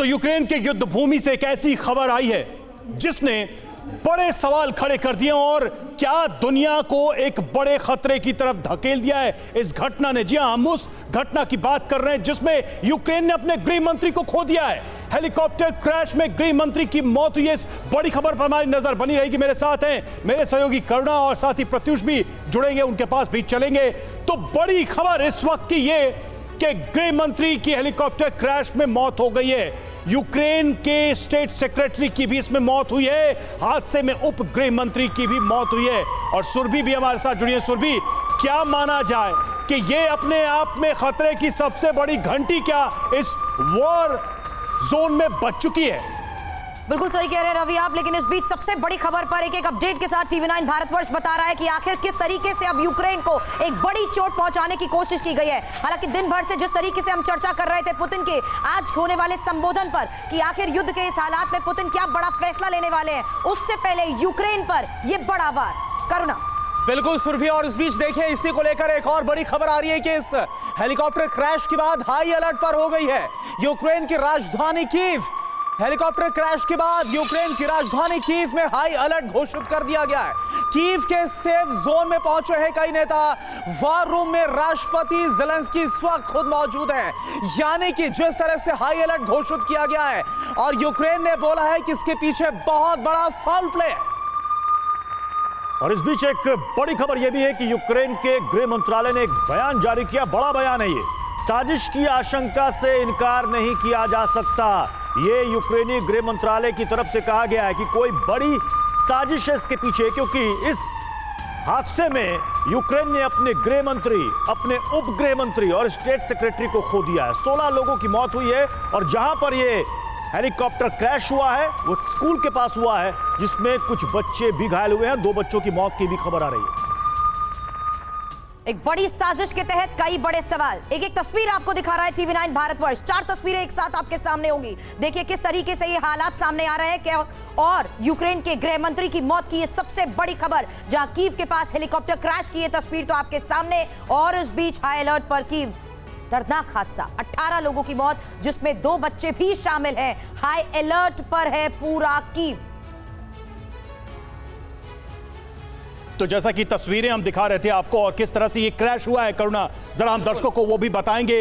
तो यूक्रेन के युद्ध भूमि से एक ऐसी खबर आई है जिसने बड़े सवाल खड़े कर दिए और क्या दुनिया को एक बड़े खतरे की तरफ धकेल दिया है इस घटना ने। जी हां, हम उस घटना की बात कर रहे हैं जिसमें यूक्रेन ने अपने गृह मंत्री को खो दिया है। हेलीकॉप्टर क्रैश में गृह मंत्री की मौत हुई है। इस बड़ी खबर पर हमारी नजर बनी रहेगी। मेरे साथ हैं मेरे सहयोगी करुणा और साथ ही प्रत्युष भी जुड़ेंगे, उनके पास भी चलेंगे। तो बड़ी खबर इस वक्त की ये कि गृह मंत्री की हेलीकॉप्टर क्रैश में मौत हो गई है। यूक्रेन के स्टेट सेक्रेटरी की भी इसमें मौत हुई है। हादसे में उप गृह मंत्री की भी मौत हुई है। और सुरभि भी हमारे साथ जुड़ी है। सुरभि, क्या माना जाए कि ये अपने आप में खतरे की सबसे बड़ी घंटी क्या इस वॉर जोन में बज चुकी है? बिल्कुल सही कह रहे हैं रवि आप, लेकिन इस बीच सबसे बड़ी खबर पर एक अपडेट के साथ TV9 भारतवर्ष बता रहा है कि आखिर किस तरीके से अब यूक्रेन को एक बड़ी चोट पहुंचाने की कोशिश की गई है। हालांकि दिन भर से जिस तरीके से हम चर्चा कर रहे थे पुतिन के आज होने वाले संबोधन पर कि आखिर युद्ध के इस हालात में पुतिन क्या बड़ा फैसला लेने वाले हैं, उससे पहले यूक्रेन पर यह बड़ा वार। करुणा। बिल्कुल सुरभि, और इस बीच देखिए इसी को लेकर एक और बड़ी खबर आ रही है कि इस हेलीकॉप्टर क्रैश के बाद हाई अलर्ट पर हो गई है यूक्रेन की राजधानी कीव। हेलीकॉप्टर क्रैश के बाद यूक्रेन की राजधानी कीव में हाई अलर्ट घोषित कर दिया गया है। कीव के सेफ जोन में पहुंचे हैं कई नेता। वार रूम में राष्ट्रपति ज़ेलेंस्की इस वक्त खुद मौजूद हैं। यानी कि जिस तरह से हाई अलर्ट घोषित किया गया है और यूक्रेन ने बोला है कि इसके पीछे बहुत बड़ा फाउल प्ले है। और इस बीच एक बड़ी खबर यह भी है कि यूक्रेन के गृह मंत्रालय ने एक बयान जारी किया। बड़ा बयान है ये। साजिश की आशंका से इनकार नहीं किया जा सकता, ये यूक्रेनी गृह मंत्रालय की तरफ से कहा गया है कि कोई बड़ी साजिश है इसके पीछे, क्योंकि इस हादसे में यूक्रेन ने अपने गृह मंत्री, अपने उप गृह मंत्री और स्टेट सेक्रेटरी को खो दिया है। 16 लोगों की मौत हुई है और जहां पर यह हेलीकॉप्टर क्रैश हुआ है वो स्कूल के पास हुआ है जिसमें कुछ बच्चे भी घायल हुए हैं। 2 बच्चों की मौत की भी खबर आ रही है। एक बड़ी साजिश के तहत कई बड़े सवाल। एक एक तस्वीर आपको दिखा रहा है TV9 भारतवर्ष। 4 तस्वीरें एक साथ आपके सामने होंगी। देखिए किस तरीके से ये हालात सामने आ रहे हैं क्या। और यूक्रेन के गृह मंत्री की मौत की ये सबसे बड़ी खबर, जहां कीव के पास हेलीकॉप्टर क्रैश की ये तस्वीर तो आपके सामने। और इस बीच हाई अलर्ट पर कीव, दर्दनाक हादसा, 18 लोगों की मौत जिसमें 2 बच्चे भी शामिल हैं। हाई अलर्ट पर है पूरा कीव। तो जैसा कि तस्वीरें हम दिखा रहे थे आपको और किस तरह से ये क्रैश हुआ है, करुणा जरा हम दर्शकों को वो भी बताएंगे।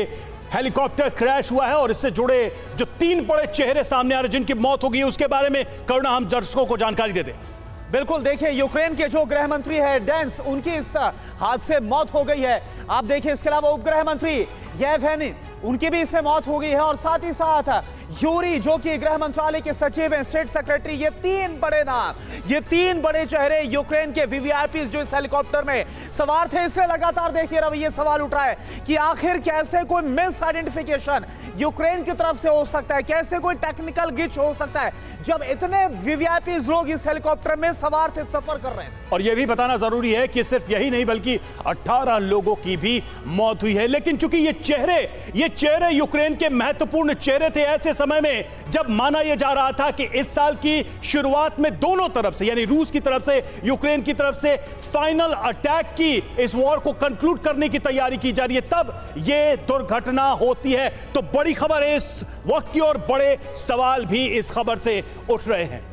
हेलीकॉप्टर क्रैश हुआ है और इससे जुड़े जो 3 बड़े चेहरे सामने आ रहे हैं जिनकी मौत हो गई है, उसके बारे में करुणा हम दर्शकों को जानकारी दे दें। बिल्कुल, देखिए यूक्रेन के जो गृह मंत्री है डेंस, उनकी इस हादसे में मौत हो गई है। आप देखिए इसके अलावा उप गृह मंत्री येवगेनी, उनकी भी इसमें मौत हो गई है। और साथ ही साथ यूरी जो कि गृह मंत्रालय के सचिव हैं, स्टेट सेक्रेटरी, ये 3 बड़े नाम, ये 3 बड़े चेहरे यूक्रेन के वीवीआईपी जो इस हेलीकॉप्टर में सवार थे। इससे लगातार देखिए रवि ये सवाल उठ रहा है कि आखिर कैसे कोई मिस आइडेंटिफिकेशन यूक्रेन की तरफ से हो सकता है, कैसे कोई टेक्निकल ग्लिच हो सकता है जब इतने वीवीआईपी लोग इस हेलीकॉप्टर में सवार थे, सफर कर रहे थे। और यह भी बताना जरूरी है कि सिर्फ यही नहीं बल्कि 18 लोगों की भी मौत हुई है। लेकिन चूंकि ये चेहरे यूक्रेन के महत्वपूर्ण चेहरे थे ऐसे समय में जब माना यह जा रहा था कि इस साल की शुरुआत में दोनों तरफ से, यानी रूस की तरफ से, यूक्रेन की तरफ से फाइनल अटैक की, इस वॉर को कंक्लूड करने की तैयारी की जा रही है, तब यह दुर्घटना होती है। तो बड़ी खबर है इस वक्त की और बड़े सवाल भी इस खबर से उठ रहे हैं।